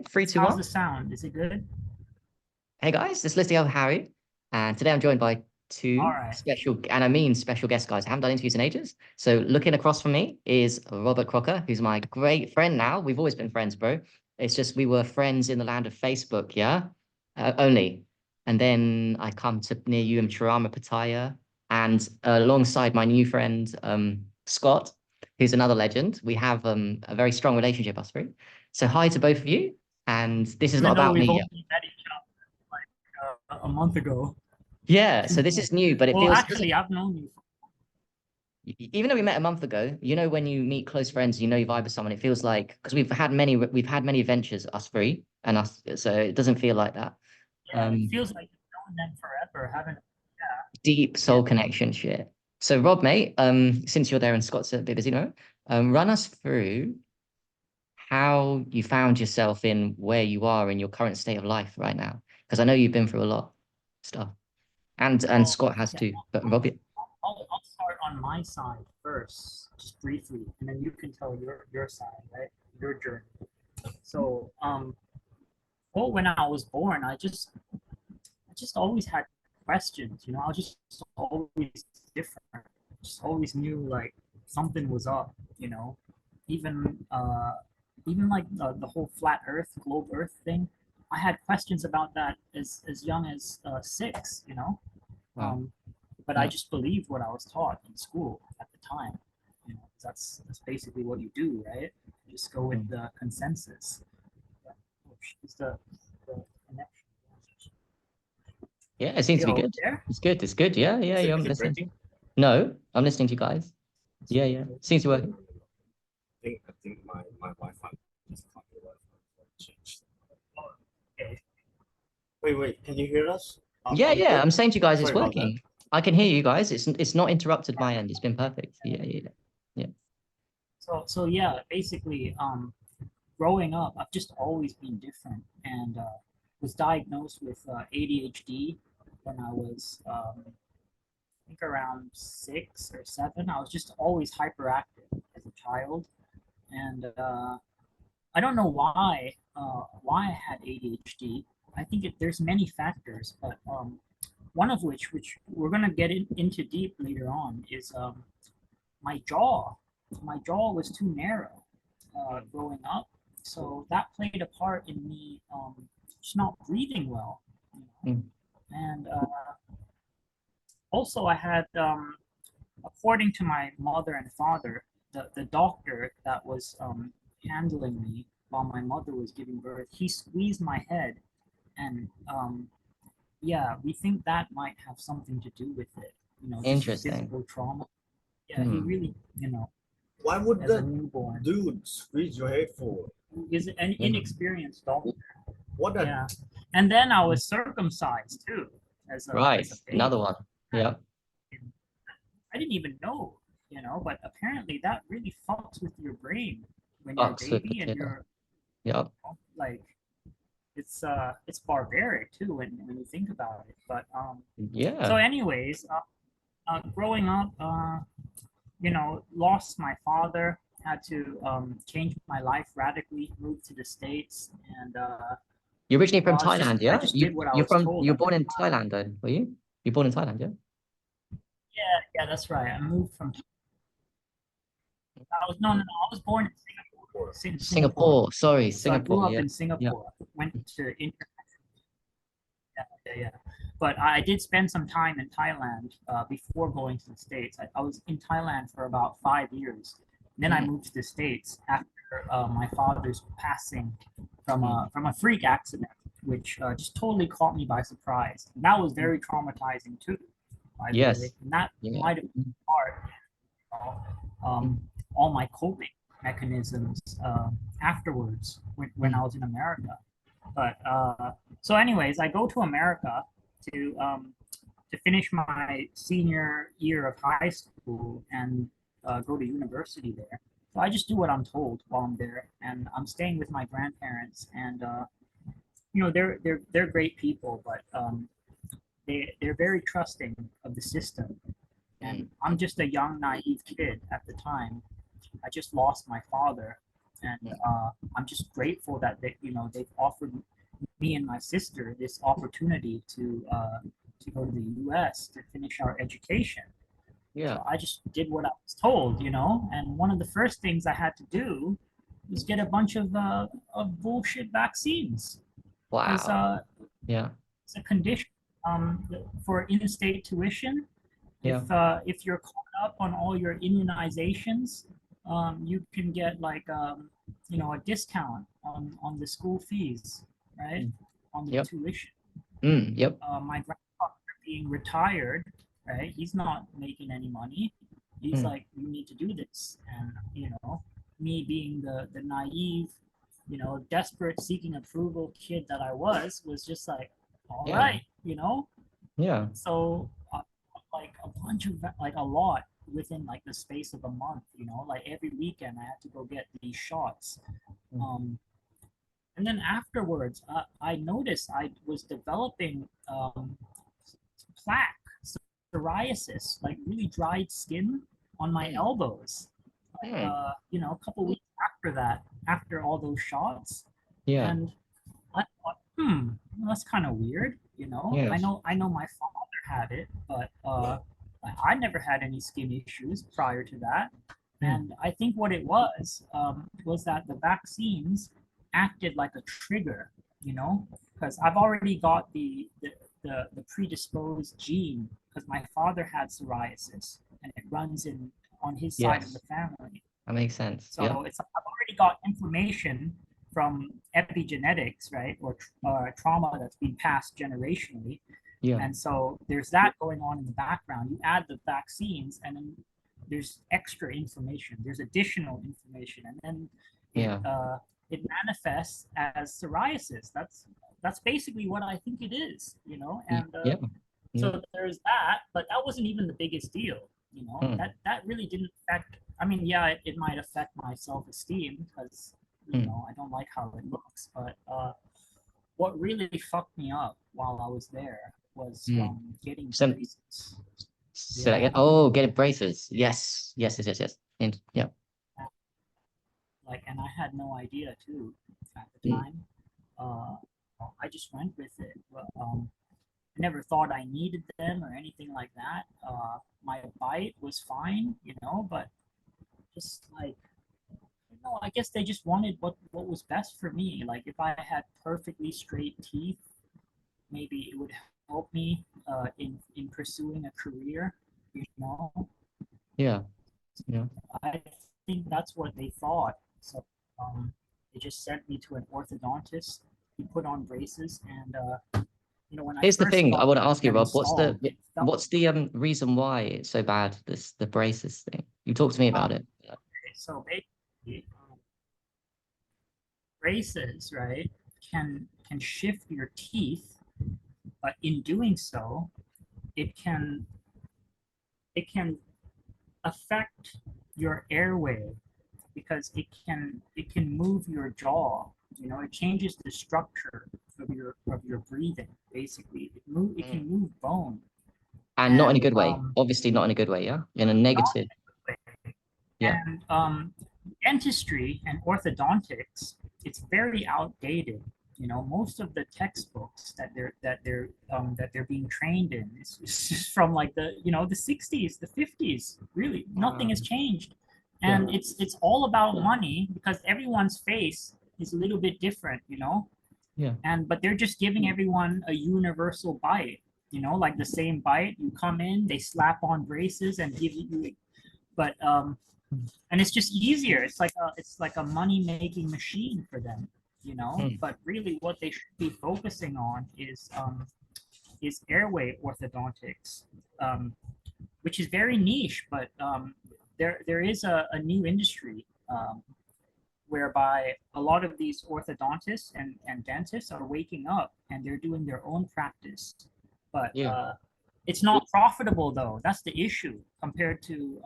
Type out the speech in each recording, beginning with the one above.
Three, two, How's one. the sound? Is it good? Hey guys, this is Listy Harry, and today I'm joined by All two right. special, and I mean special guest guys. I haven't done interviews in ages. So looking across from me is Robert Crocker, who's my great friend now. We've always been friends, bro. It's just we were friends in the land of Facebook, yeah, only. And then I come to near you in Chirama, Pattaya, and alongside my new friend Scott, who's another legend. We have a very strong relationship, us three. So hi to both of you. And this is not Even though about we've me. only met each other like a month ago. Yeah, so this is new, but it Well, feels actually, I've known you. even though we met a month ago, you know, when you meet close friends, you know you vibe with someone, it feels like because we've had many adventures, us three and us, so it doesn't feel like that. Yeah, it Um, feels like you've known them forever, haven't? deep Yeah. soul connection shit. So Rob, mate, since you're there and Scott's a bit busy, no, run us through how you found yourself in where you are in your current state of life right now. Because I know you've been through a lot of stuff. And Well, Scott has yeah. too. But Rob, I'll start on my side first, just briefly, and then you can tell your side, right? Your journey. So, well, when I was born, I just always had questions. I was just always different. Just always knew like something was up. Even even like the whole flat Earth, globe Earth thing. I had questions about that as young as 6. wow. Um, but I Yeah. just believed what I was taught in school at the time. That's basically what you do, right? You just go with Mm. the consensus. Is the connection. Yeah, it seems to be Yo, good. there? It's good. It's good. Yeah, yeah, Is yeah. it I'm is it listening to breaking? you. No, I'm listening to you guys. It's Yeah, really yeah. good. Seems to work. I think my Wi-Fi just cut the Wi-Fi changed. Oh, okay. Wait, can you hear us? Yeah, Are we yeah. good? I'm saying to you guys, it's Sorry about that. working. I can hear you guys. It's not interrupted my end. It's been perfect. Yeah, yeah, yeah. So yeah, basically, growing up, I've just always been different, and was diagnosed with ADHD when I was, I think, around 6 or 7. I was just always hyperactive as a child, and I don't know why I had ADHD. I think there's many factors, but one of which we're gonna get into deep later on, is my jaw. My jaw was too narrow growing up, so that played a part in me just not breathing well. You know? Mm. And also, I had, according to my mother and father, the doctor that was handling me while my mother was giving birth, he squeezed my head, and yeah, we think that might have something to do with it. Just Interesting. physical trauma. Yeah, he Hmm. really, Why would as a that newborn, dude squeeze your head for? is an Hmm. inexperienced doctor. What a Yeah, and then I was circumcised too Right. as a Another baby. one. Yeah. I didn't even know, but apparently that really fucks with your brain when you're a Bucks with baby and potato. you're Yeah. like, it's barbaric too when you think about it. But so Yeah. anyways, growing up, lost my father, had to change my life radically, moved to the States, and You're originally from Thailand, I yeah? just did what I You're was from told you're at the born in time. Thailand though, were you? You're born in Thailand, yeah? Yeah, yeah, that's right. I moved from. I was no, no, no. I was born in Singapore. Singapore. Singapore. Sorry, So I Singapore. grew up Yeah. in Yeah. Singapore. Went to inter. Yeah, yeah, yeah. But I did spend some time in Thailand before going to the States. I was in Thailand for about 5 years. Then I Mm, moved to the States after my father's passing mm. from a freak accident, which just totally caught me by surprise. And that was very traumatizing too, by the way. Yes. And that Yeah. might have been part, you know, all my coping mechanisms afterwards when I Mm, was in America. But so, anyways, I go to America to um, to finish my senior year of high school and go to university there. So I just do what I'm told while I'm there, and I'm staying with my grandparents. And they're great people, but they're very trusting of the system. And mm, I'm just a young, naive kid at the time. I just lost my father, and I'm just grateful that they've offered me and my sister this opportunity to go to the U.S. to finish our education. Yeah. So I just did what I was told, and one of the first things I had to do was get a bunch of bullshit vaccines. Because Wow. Yeah. it's a condition for in-state tuition. If you're caught up on all your immunizations, you can get like a discount on the school fees, right? On the Yep. tuition. Yep. My grandfather being retired, right? He's not making any money. He's like, you need to do this, and me being the naive, desperate seeking approval kid that I was just like, all Yeah. right, Yeah. So like a bunch of like a lot within like the space of a month, like every weekend I had to go get these shots. And then afterwards, I noticed I was developing plaque, psoriasis, like really dried skin on my elbows. Like, a couple weeks after that, after all those shots, Yeah. and I thought, that's kind of weird. Yes. I know my father had it, but I never had any skin issues prior to that. And I think what it was that the vaccines acted like a trigger, because I've already got the predisposed gene, because my father had psoriasis and it runs on his side of the family. That makes sense. So Yeah. it's I've already got inflammation from epigenetics, right, or trauma that's been passed generationally. Yeah. And so there's that going on in the background. You add the vaccines, and then there's extra information. There's additional information, and then it manifests as psoriasis. That's basically what I think it is, And so there's that, but that wasn't even the biggest deal, That really didn't affect. I mean, yeah, it might affect my self-esteem because I don't like how it looks. But what really fucked me up while I was there was getting braces. So getting braces. Yes. And yeah. Like, and I had no idea too at the time. I just went with it. I never thought I needed them or anything like that. My bite was fine, but just like, I guess they just wanted what was best for me. Like if I had perfectly straight teeth, maybe it would help me in pursuing a career, Yeah. I think that's what they thought. So they just sent me to an orthodontist. He put on braces, and when Here's the thing I want to ask you, Rob. What's the reason why it's so bad? The braces thing. You talk to me about it. So basically, braces, right, can shift your teeth, but in doing so, it can affect your airway because it can move your jaw. It changes the structure of your breathing. Basically, it can move bone. And not in a good way. Obviously, not in a good way. Yeah, in a negative. Yeah. And dentistry and orthodontics, it's very outdated. Most of the textbooks that they're being trained in is from like the the 60s, the 50s. Really, nothing has changed, and it's all about money because everyone's face is a little bit different, Yeah. But they're just giving everyone a universal bite, like the same bite. You come in, they slap on braces and give you, but and it's just easier. It's like a money-making machine for them, But really, what they should be focusing on is airway orthodontics, which is very niche. But there is a new industry whereby a lot of these orthodontists and dentists are waking up and they're doing their own practice. But it's not profitable though. That's the issue compared to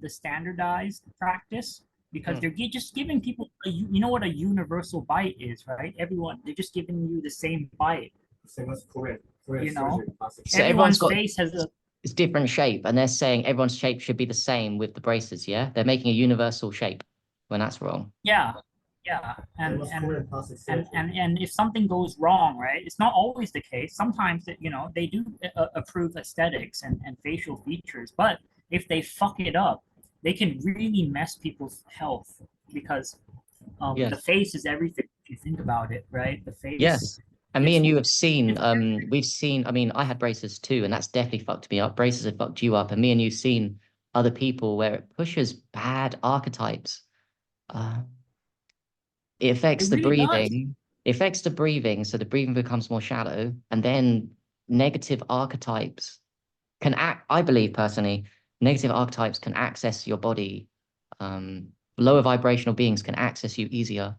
the standardized practice, because they're just giving people what a universal bite is, right? They're just giving you the same bite. Same as Korean so everyone's face has it's different shape, and they're saying everyone's shape should be the same with the braces. Yeah, they're making a universal shape when that's wrong. Yeah, yeah, and if something goes wrong, right? It's not always the case. Sometimes that they do approve aesthetics and facial features, but if they fuck it up, they can really mess people's health because the Yes. face is everything. If you think about it, right? The face. Yes. And me and you have it's seen, very- we've seen, I mean, I had braces too, and that's definitely fucked me up. Braces have fucked you up. And me and you've seen other people where it pushes bad archetypes. Uh, it affects It the really does. breathing. It affects the breathing, so the breathing becomes more shallow, and then negative archetypes can act, I believe personally, negative archetypes can access your body. Lower vibrational beings can access you easier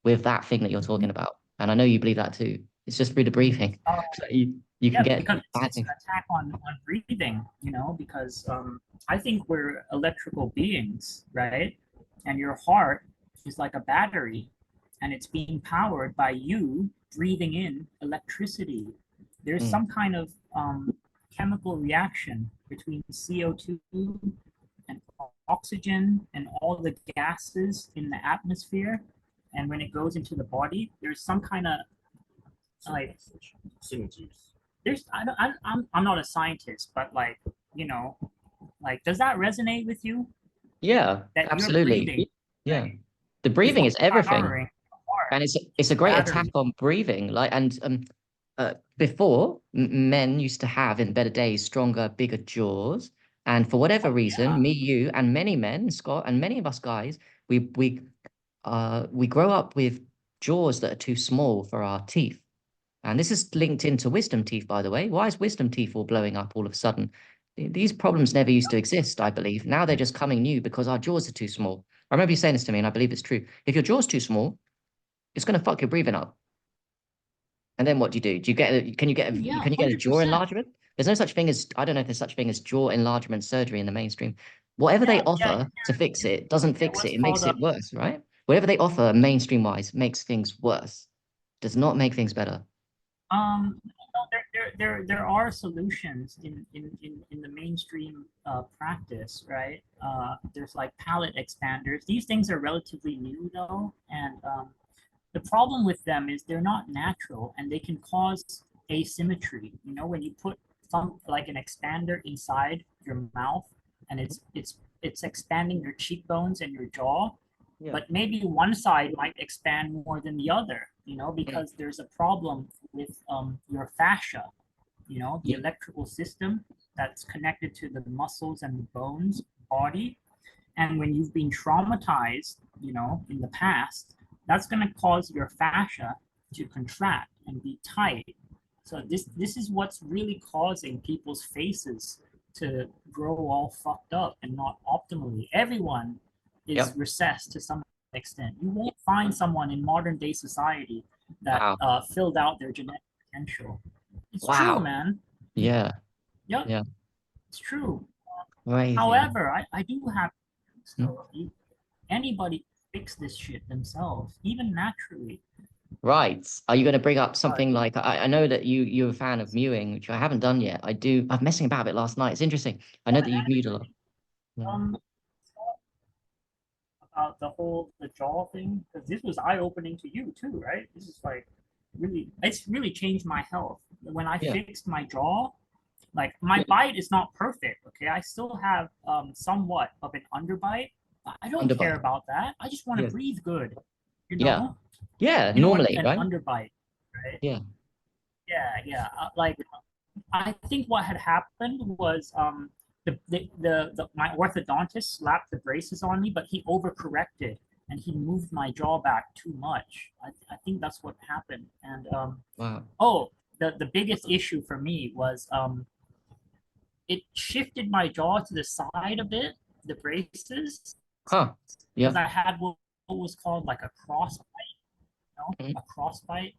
with that thing that you're talking about. And I know you believe that too. It's just through the breathing. Uh, So you can yeah, get because bad it's an things. attack on breathing, because I think we're electrical beings, right? And your heart is like a battery, and it's being powered by you breathing in electricity. There's Mm, some kind of chemical reaction between CO2 and oxygen and all the gases in the atmosphere, and when it goes into the body, there's some kind of like synergies. there's I'm not a scientist, but like does that resonate with you yeah, that your breathing, absolutely. Yeah. right, The is breathing is what's everything. powering the heart? And it's It's a a great attack battery. on breathing. Like, and before men used to have in better days stronger, bigger jaws. And for whatever Oh reason, yeah. me, you, and many men, Scott, and many of us guys, we grow up with jaws that are too small for our teeth. And this is linked into wisdom teeth, by the way. Why is wisdom teeth all blowing up all of a sudden? These problems never used to exist, I believe. Now they're just coming new because our jaws are too small. I remember you saying this to me, and I believe it's true. If your jaw's too small, it's going to fuck your breathing up. And then what do you do? Do you get can you get Yeah, can you get a jaw 100%. enlargement? There's no such thing as I don't know if there's such thing as jaw enlargement surgery in the mainstream. Whatever they Yeah, offer to fix it doesn't yeah, fix it. what's It called makes it worse, right? Whatever they offer mainstream wise makes things worse. Does not make things better. no, there are solutions in the mainstream practice, right? There's like palate expanders. These things are relatively new though, and the problem with them is they're not natural and they can cause asymmetry. When you put some like an expander inside your mouth and it's expanding your cheekbones and your jaw, Yeah. but maybe one side might expand more than the other, because there's a problem with your fascia, the Yeah. electrical system that's connected to the muscles and the bones body. And when you've been traumatized, in the past, that's going to cause your fascia to contract and be tight. So this is what's really causing people's faces to grow all fucked up and not optimally. Everyone is Yep. recessed to some extent. You won't find someone in modern day society that Wow. filled out their genetic potential. It's true, Wow. man. Yeah. Yep, Yeah. it's true. Crazy. However, I do have Hmm. so anybody fix this shit themselves, even naturally. Right. Are you going to bring up But something like I know that you're a fan of mewing, which I haven't done yet. I do. I'm messing about a bit last night. It's interesting. I know that you've mewed a lot. Yeah. um, about the jaw thing, because this was eye opening to you too, right? This is like it's really changed my health when I Yeah. fixed my jaw. Like my bite is not perfect, okay? I still have somewhat of an underbite. I don't care Underbite. about that. I just want to Yeah. breathe good, you Yeah. know. Yeah. You know what Normally, an right? underbite, right? Yeah. Yeah. Like I think what had happened was my orthodontist slapped the braces on me, but he overcorrected and he moved my jaw back too much. I think that's what happened. And Wow. oh, the biggest issue for me was it shifted my jaw to the side a bit, the braces, Huh. because Yeah. I had what was called like a cross bite, Mhm. a cross bite.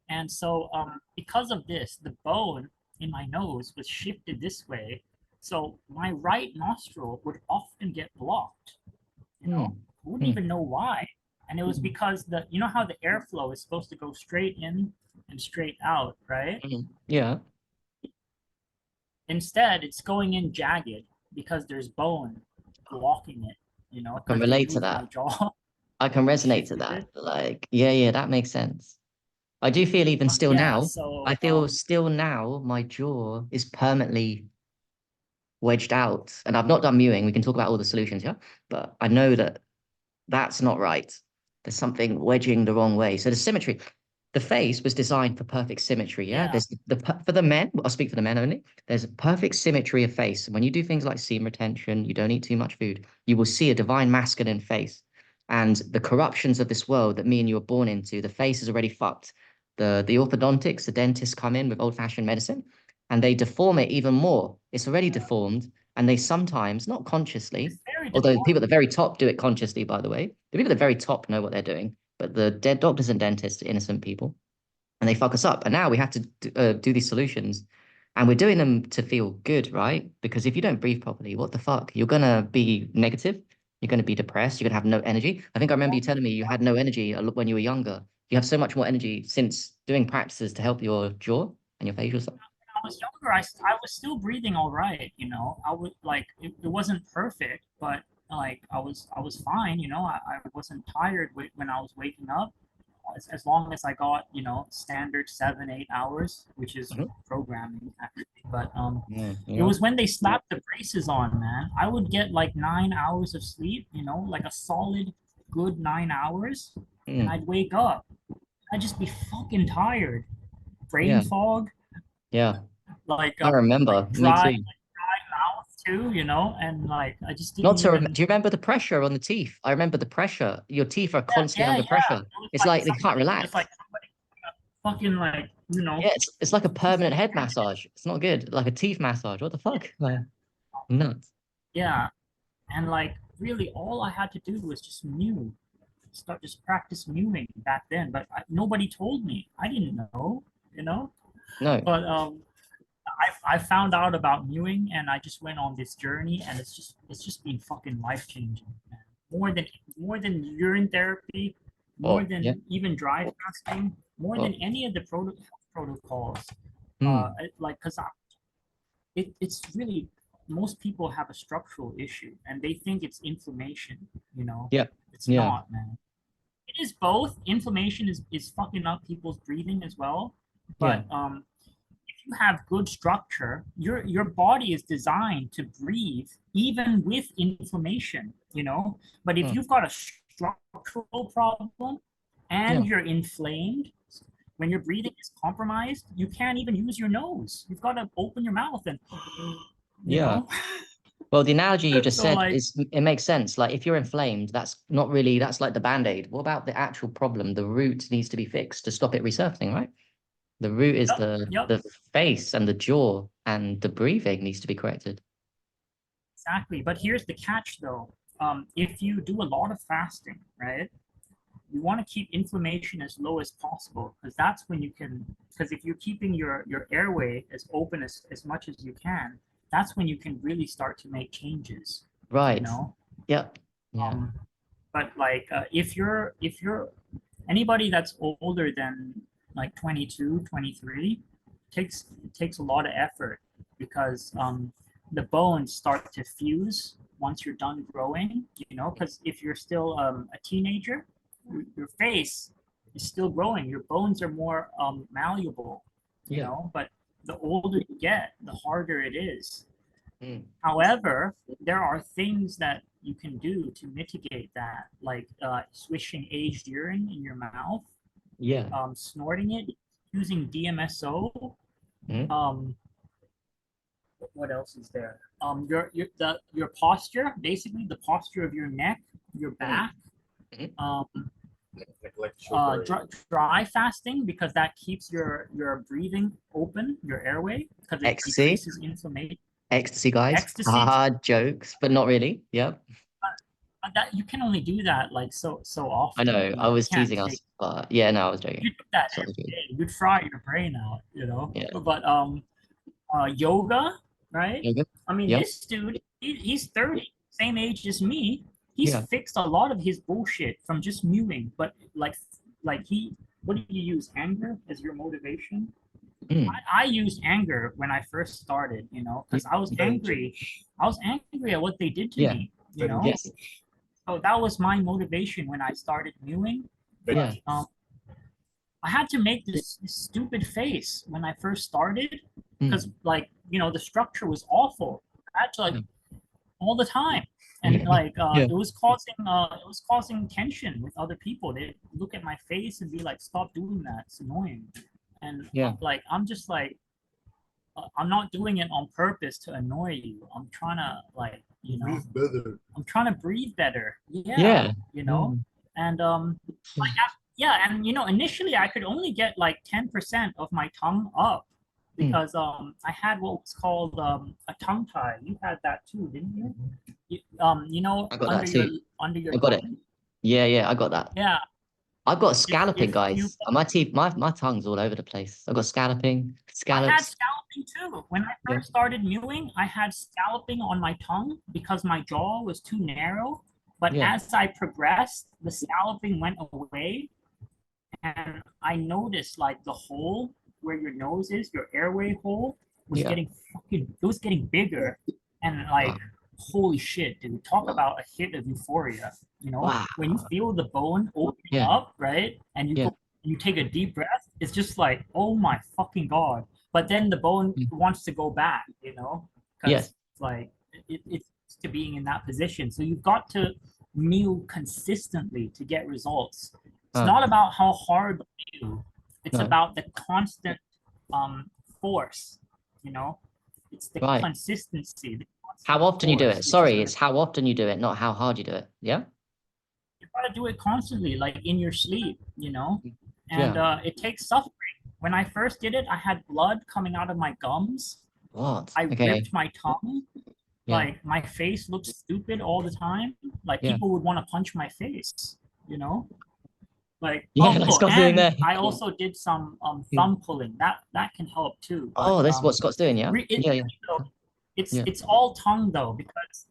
And so, because of this, the bone in my nose was shifted this way. So my right nostril would often get blocked. Hmm. I wouldn't Hmm. even know why. And it was because how the airflow is supposed to go straight in and straight out, right? Mhm. Yeah. Instead, it's going in jagged because there's bone blocking it, I can because they relate to moved my that. jaw. I can resonate to Shifted that. it. Like, yeah, that makes sense. I do feel even still Yeah, now, so I feel still now my jaw is permanently wedged out. And I've not done mewing. We can talk about all the solutions, yeah? But I know that that's not right. There's something wedging the wrong way. So the symmetry, the face was designed for perfect symmetry. Yeah. yeah, There's for the men, I'll speak for the men only. There's a perfect symmetry of face. When you do things like seam retention, you don't eat too much food, you will see a divine masculine face. And the corruptions of this world that me and you were born into, the face is already fucked. The orthodontics, the dentists come in with old-fashioned medicine and they deform it even more. It's already deformed. And they sometimes, not consciously, it's very although the people at deformed. the very top do it consciously, by the way. The people at the very top know what they're doing, but the dead doctors and dentists are innocent people, and they fuck us up. And now we have to do these solutions, and we're doing them to feel good, right? Because if you don't breathe properly, what the fuck? You're gonna be negative. You're gonna be depressed. You're gonna have no energy. I think I remember you telling me you had no energy when you were younger. You have so much more energy since doing practices to help your jaw and your facial stuff. I was younger, I was still breathing all right, you know. I would like it wasn't perfect, but like I was fine, you know. I wasn't tired when I was waking up, as long as I got, you know, standard 7-8 hours, which is Mhm. programming actually. But Yeah, it yeah. was when they slapped the braces on, man. I would get like 9 hours of sleep, you know, like a solid good 9 hours, and Mm, I'd wake up. I'd just be fucking tired, brain yeah, fog, yeah. like I remember. Me dry too. mouth too, you know, and like I just Not didn't to even. do you remember the pressure on the teeth? I remember the pressure. Your teeth are constantly Yeah, under yeah. pressure. It's like they can't It's relax. like somebody fucking like, you know. Yeah, it's like a permanent head massage. It's not good. Like a teeth massage. What the fuck? Like, nuts. Yeah, and like really all I had to do was just mew, start just practice mewing back then. But nobody told me. I didn't know, you know. No, But I found out about mewing, and I just went on this journey, and it's just been fucking life changing, man. More than urine therapy, more oh yeah. than even dry fasting, more than Oh, any of the protocols. hmm. Like, because it's really, most people have a structural issue and they think it's inflammation, you know. Yeah, It's yeah, not, man. It is both. Inflammation is fucking up people's breathing as well. yeah. But if you have good structure, your body is designed to breathe even with inflammation, you know. But if Hmm. you've got a structural problem Yeah, and you're inflamed, when your breathing is compromised, you can't even use your nose. You've got to open your mouth and, you yeah. know. Well, the analogy you just So said like, is it makes sense. Like if you're inflamed, that's not really that's like the band-aid. What about the actual problem? The root needs to be fixed to stop it resurfacing, right? The root is yep, the yep, the face and the jaw and the breathing needs to be corrected. exactly. But here's the catch, though. If you do a lot of fasting, right, you want to keep inflammation as low as possible, because that's when you can. Because if you're keeping your airway as open as much as you can, that's when you can really start to make changes. You Right. know. Yep. Yeah. Um, but like, if you're anybody that's older than like 22, 23, takes a lot of effort, because the bones start to fuse once you're done growing, you know. Because if you're still a teenager, your face is still growing, your bones are more malleable, you Yeah. know. But the older you get, the harder it is. Mm. However, there are things that you can do to mitigate that, like swishing aged urine in your mouth, Yeah. snorting it, using DMSO. Mm. Um, what else is there? Your posture, basically the posture of your neck, your Mm. back. Mm. Um, like sugar. dry fasting, because that keeps your breathing open, your airway, because it Ecstasy. decreases inflammation. Ecstasy, guys. Ecstasy, Hard jokes, but not really. Yep. that you can only do that like so I often, know. you I know. You was can't teasing take, us, but yeah, no, I was you joking. do that Sorry, every dude. day, you'd fry your brain out, you know. Yeah. But yoga, right? Yeah. Good. I mean, Yep. this dude, he's 30, same age as me. He's Yeah. fixed a lot of his bullshit from just mewing. But like he what do you use, anger as your motivation? Mm. I used anger when I first started, you know, Yeah. because I was angry. I was angry at what they did to Yeah. me, you know. Yes. So that was my motivation when I started mewing. Yeah. I had to make this stupid face when I first started Mm. because, like, you know, the structure was awful. I had to like all the time, and like Yeah. it was causing tension with other people. They look at my face and be like, "Stop doing that. It's annoying." And Yeah. like I'm just like, I'm not doing it on purpose to annoy you. I'm trying to, like, you know, Breathe better. I'm trying to breathe better. Yeah. Yeah. You know, and like, yeah, and you know, initially I could only get like 10% of my tongue up because I had what was called a tongue tie. You had that too, didn't you? You know, I got under that your too. under your I got it. tongue. Yeah, I got that. Yeah. I've got scalloping, If you guys. My teeth, my tongue's all over the place. I've got scalloping, I had scallops. scalloping too. When I Yeah. first started mewing, I had scalloping on my tongue because my jaw was too narrow. But Yeah. as I progressed, the scalloping went away. And I noticed like the hole where your nose is, your airway hole, was Yeah. it was getting bigger. And like, holy shit, dude, talk about a hit of euphoria. You know, Wow. when you feel the bone opening Yeah. up, right? And Yeah. you take a deep breath, it's just like, oh my fucking God. But then the bone wants to go back, you know, because Yes. like it's to being in that position. So you've got to mew consistently to get results. It's not about how hard you mew. It's No. about the constant force, you know. It's the Right. consistency. The How often you do force, it? which is Sorry, gonna- it's how often you do it, not how hard you do it. Yeah. you gotta do it constantly, like in your sleep, you know. And Yeah. it takes suffering. When I first did it, I had blood coming out of my gums. What? I Okay. ripped my tongue. Yeah. Like my face looked stupid all the time. Like Yeah. people would want to punch my face, you know. Like Yeah, that's Scott's doing and there. I also did some thumb pulling. That can help too. But, Oh, that's what Scott's doing, yeah? Yeah. Yeah. it's all tongue though, because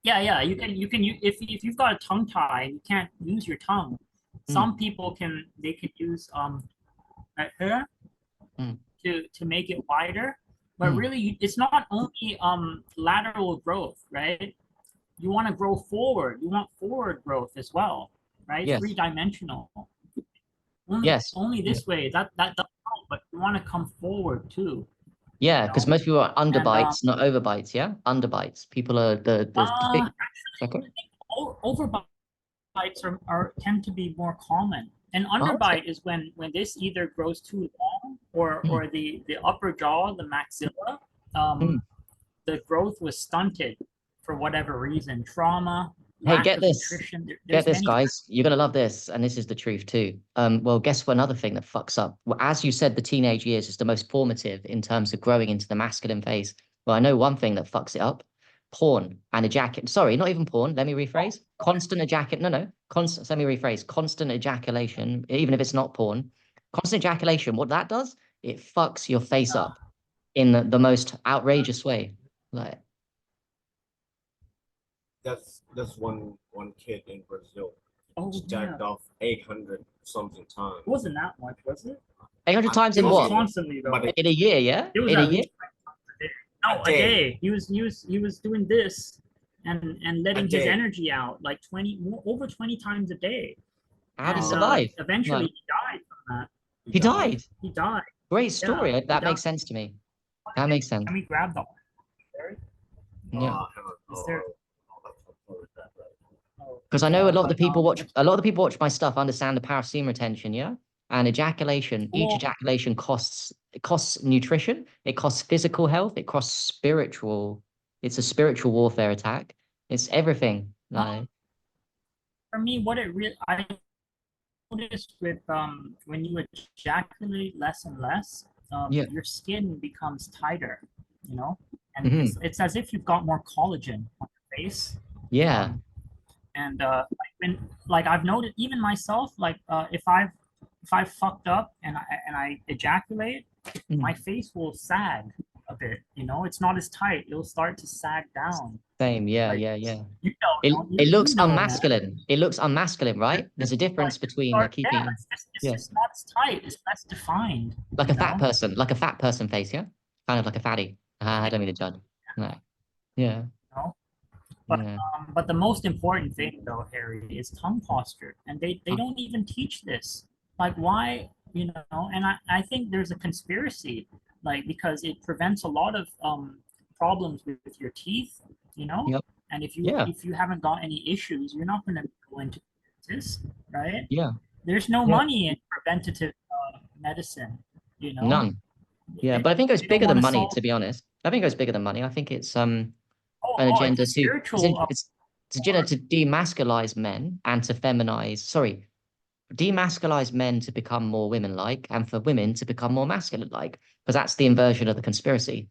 you can if you've got a tongue tie and you can't use your tongue, some people can use right here to make it wider. But really, it's not only lateral growth, right? You want to grow forward. You want forward growth as well, right? Yes. Three-dimensional. Yes. Only this way. That doesn't help, but you want to come forward too. Yeah, you because know? most people are underbites, not overbites, yeah? Underbites. People are the big Actually, I think overbites tend to be more common. An Oh, okay. underbite is when this either grows too long or the upper jaw, the maxilla, the growth was stunted for whatever reason, trauma, Hey, lack get of this. nutrition. Get this, many guys. You're gonna love this, and this is the truth too. Well, guess what? Another thing that fucks up. Well, as you said, the teenage years is the most formative in terms of growing into the masculine phase. Well, I know one thing that fucks it up: porn and ejaculate. Sorry, not even porn. Let me rephrase. Constant ejaculate. No. Constant. Let me rephrase. Constant ejaculation, even if it's not porn. Constant ejaculation. What that does, it fucks your face up in the most outrageous way. Like, That's one kid in Brazil. Oh, Jacked off 800 something times. It wasn't that much, was it? 800 times It in was what? constantly though. In a year, yeah? It was In a at year? least 5 times a day. No, a day. He was doing this and letting his energy out like over 20 times a day. How did he And survive? eventually Like, he died from that. he died. He died. Great story. Yeah, That makes sense to me. That makes sense. Can we grab the Yeah. Is there Because I know a lot of the people watch my stuff understand the power of semen retention, yeah? And ejaculation, each ejaculation costs nutrition, it costs physical health, it costs spiritual. It's a spiritual warfare attack. It's everything. Like, for me, what it really I noticed with when you ejaculate less and less, your skin becomes tighter, you know, and it's as if you've got more collagen on your face. Yeah. And like I've noted, even myself, like if I've fucked up and I ejaculate, my face will sag a bit. You know, it's not as tight. It'll start to sag down. Same. Yeah. Like, Yeah. You know, It looks man. unmasculine. It looks unmasculine, right? There's a difference between keeping. It's just not as tight. It's less defined. Like a fat person, like a fat person face, yeah? Kind of like a fatty. I don't mean to judge. No. Yeah. No. Yeah. But the most important thing though, Harry, is tongue posture, and they don't even teach this. Like, why, you know? And I think there's a conspiracy, like, because it prevents a lot of problems with your teeth, you know. Yep. And Yeah. if you haven't got any issues, you're not going to go into this, right? Yeah. There's no Yeah. money in preventative medicine, you know. None. Yeah, but I think it goes They don't bigger want than to money, solve. to be honest. I think it goes bigger than money. I think it's an It's agenda a to spiritual. it's agenda to demasculize men and to feminize, sorry, demasculize men to become more women-like and for women to become more masculine-like, because that's the inversion of the conspiracy.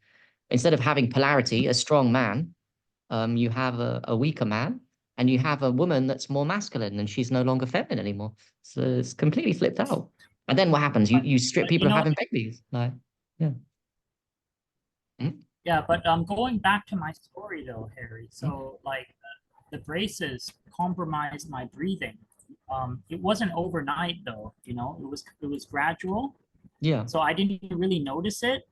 Instead of having polarity, a strong man, you have a weaker man, and you have a woman that's more masculine and she's no longer feminine anymore. So it's completely flipped out. And then what happens? You strip But you people of know, having babies. Like, yeah. Mm, yeah, but going back to my story though, Harry. mm. So like the braces compromised my breathing. It wasn't overnight though, you know. It was gradual. Yeah. So I didn't really notice it.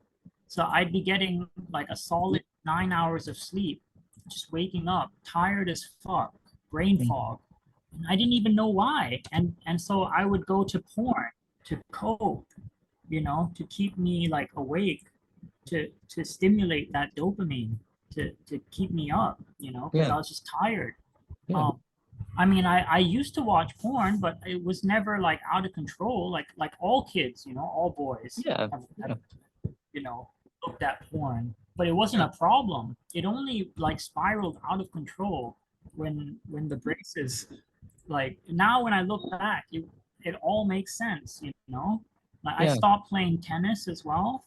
So I'd be getting like a solid 9 hours of sleep, just waking up tired as fuck, brain Mm. fog. And I didn't even know why. And so I would go to porn to cope, you know, to keep me like awake, to stimulate that dopamine, to keep me up, you know, because Yeah. I was just tired. Yeah. Um, I mean, I used to watch porn, but it was never like out of control. Like all kids, you know, all boys Yeah. have you know, looked at porn, but it wasn't a problem. It only like spiraled out of control when the braces, like now when I look back, it all makes sense, you know. Like I Yeah. stopped playing tennis as well.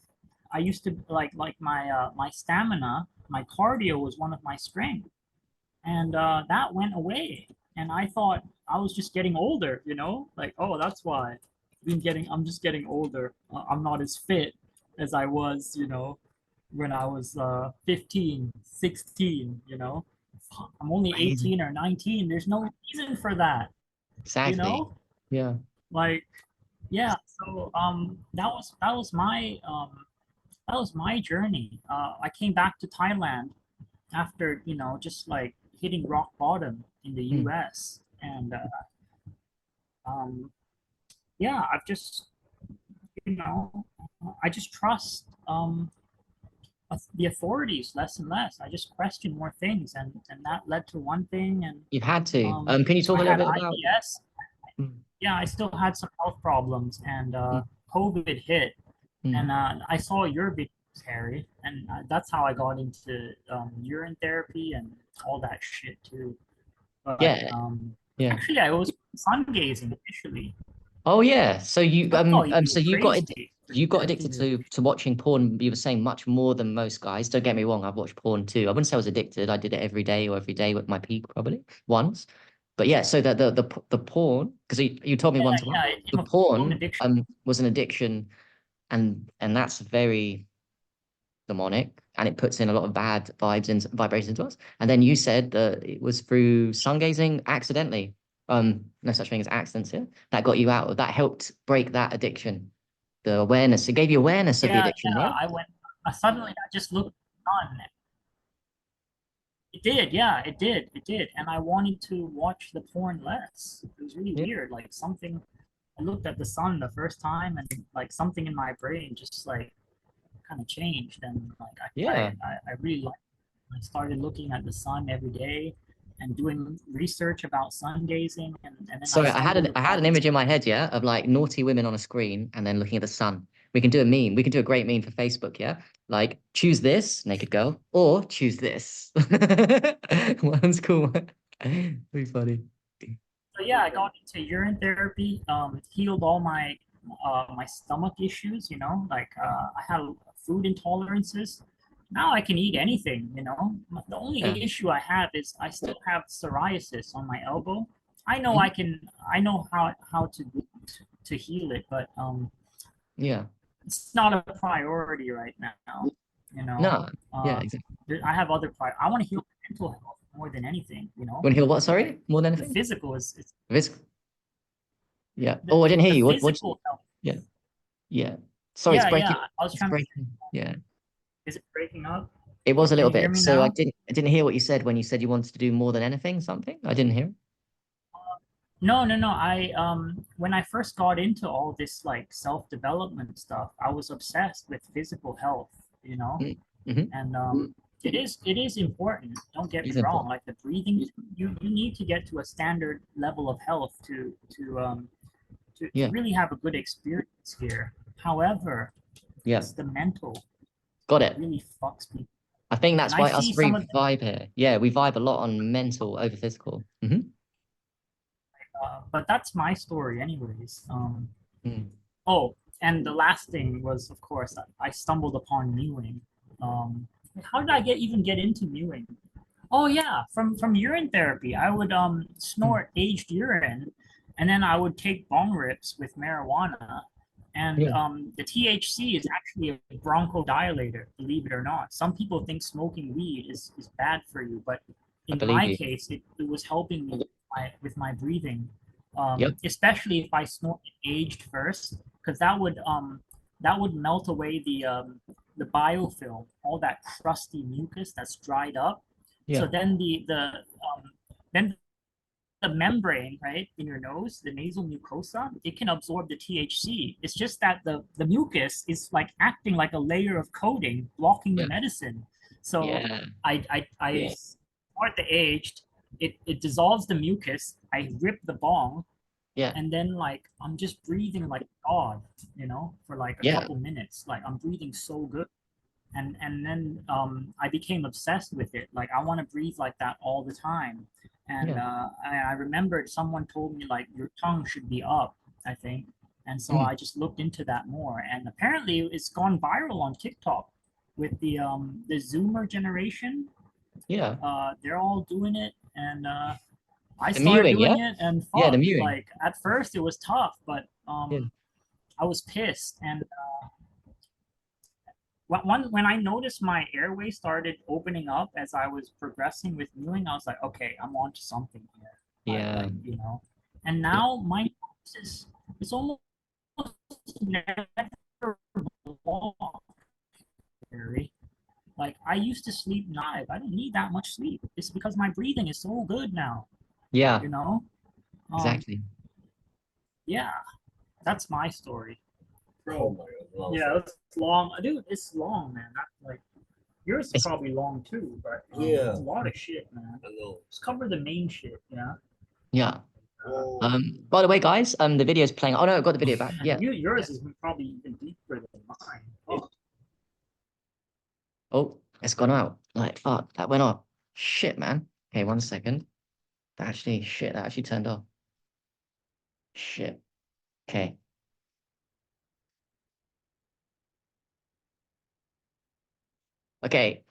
I used to like my stamina, my cardio was one of my strengths, and that went away. And I thought I was just getting older, you know, like, oh, that's why I'm just getting older. I'm not as fit as I was, you know, when I was 15, 16, you know. I'm only Crazy. 18 or 19. There's no reason for that, you Exactly. know? Yeah. Like, yeah, so that was my journey. I came back to Thailand after, you know, just like hitting rock bottom in the Mm. US. And um, yeah, I've just, you know, I just trust the authorities less and less. I just question more things, and that led to one thing. And You've had to. Can you talk I a little had bit about? IBS. Mm. Yeah, I still had some health problems, and Mm. COVID hit, Mm. and I saw your videos, Harry, and that's how I got into urine therapy and all that shit too. But Yeah. Yeah. actually, I was sun gazing initially. Oh yeah. So you I thought you so were crazy you got for addicted doing to watching porn. You were saying much more than most guys. Don't get me wrong. I've watched porn too. I wouldn't say I was addicted. I did it every day or every day with my peak probably once. But yeah. So the porn, because you told me yeah, once yeah, it the became a full-blown porn addiction. was an addiction, and that's very demonic, and it puts in a lot of bad vibes and vibrations to us. And then you said that it was through sun gazing accidentally. No such thing as accidents here. That got you out. That helped break that addiction. The awareness. It gave you awareness of the Yeah, addiction, yeah. right? I went. Suddenly, I just looked on. It did, yeah, it did, it did. And I wanted to watch the porn less. It was really Yeah. weird. Like something, I looked at the sun the first time, and like something in my brain just like kind of changed. And like Yeah. I really like. I started looking at the sun every day and doing research about sun gazing, and then I Sorry, stumbled I had upon an this. image in my head, yeah, of like naughty women on a screen and then looking at the sun. We can do a meme. We can do a great meme for Facebook, yeah? Like choose this, naked girl, or choose this. One's cool. Pretty funny. So yeah, I got into urine therapy. Healed all my stomach issues. You know, like I had food intolerances. Now I can eat anything. You know, the Yeah. only issue I have is I still have psoriasis on my elbow. I know Mhm. I can. I know how to heal it, but Yeah. it's not a priority right now. You know, No. Yeah, uh, exactly. I have other I want to heal mental health more than anything. You know, Want to hear what? like Sorry? More than the anything? physical is This. Yeah. Oh, I didn't hear the you. What? physical health. Yeah. Yeah. Sorry, it's Yeah, breaking. yeah. I was It's trying to. breaking. Yeah. Is it breaking up? It was a Can little you hear bit. me So now? I didn't hear what you said when you said you wanted to do more than anything, something. I didn't hear. No, no, no. When I first got into all this like self-development stuff, I was obsessed with physical health, you know, Mm-hmm. and it is important. Don't get me It's wrong. important. Like the breathing, you need to get to a standard level of health to Yeah. really have a good experience here. However, Yeah. it's the mental Got that it. really fucks people. I think And that's I why us see three some of vibe here. Yeah, we vibe a lot on mental over physical. but that's my story anyways. Mm. Oh, and the last thing was, of course, I stumbled upon mewing. Um, how did I even get into mewing? Oh yeah, from urine therapy. I would Mm. snort aged urine, and then I would take bong rips with marijuana. And Yeah, the THC is actually a bronchodilator, believe it or not. Some people think smoking weed is bad for you, but I in believe my you. case, it was helping me with my breathing, Yep. especially if I snorted aged first, because that would melt away the biofilm, all that crusty mucus that's dried up. So Yeah. then then the membrane, right, in your nose, the nasal mucosa, it can absorb the THC. It's just that the mucus is like acting like a layer of coating, blocking the Yeah. medicine. So Yeah. I start the aged, it dissolves the mucus. I rip the bong, Yeah. and then like I'm just breathing like God, for like a Yeah. couple minutes. Like I'm breathing so good. And then I became obsessed with it. Like I want to breathe like that all the time. And Yeah. I remembered someone told me like your tongue should be up, I think. And so Mm. I just looked into that more. And apparently it's gone viral on TikTok with the Zoomer generation. Yeah. They're all doing it, and I The started mewing, yeah? doing it. And Yeah, the fuck, mewing. like at first it was tough, but Yeah. I was pissed. And when I noticed my airway started opening up as I was progressing with mewing, I was like, okay, I'm on to something here. Yeah. And Yeah. now my nose is it's almost never blocked. Like I used to sleep 9. I don't need that much sleep. It's because my breathing is so good now. Yeah. You know. Um, Exactly. yeah, that's my story. Oh my God. Yeah, it's long, dude. It's long, man. Like yours is It's probably long too, but Yeah. it's a lot of shit, man. I know. Just cover the main shit, yeah. yeah. Oh, By the way, guys, the video's playing. Oh no, I've got the video back. And Yeah. yours is probably even deeper than mine. Oh, Oh, it's gone out. Like, fuck, that went off. Shit, man. Okay, 1 second. That actually turned off. Shit. Okay. Okay.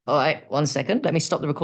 All right, 1 second. Let me stop the recording.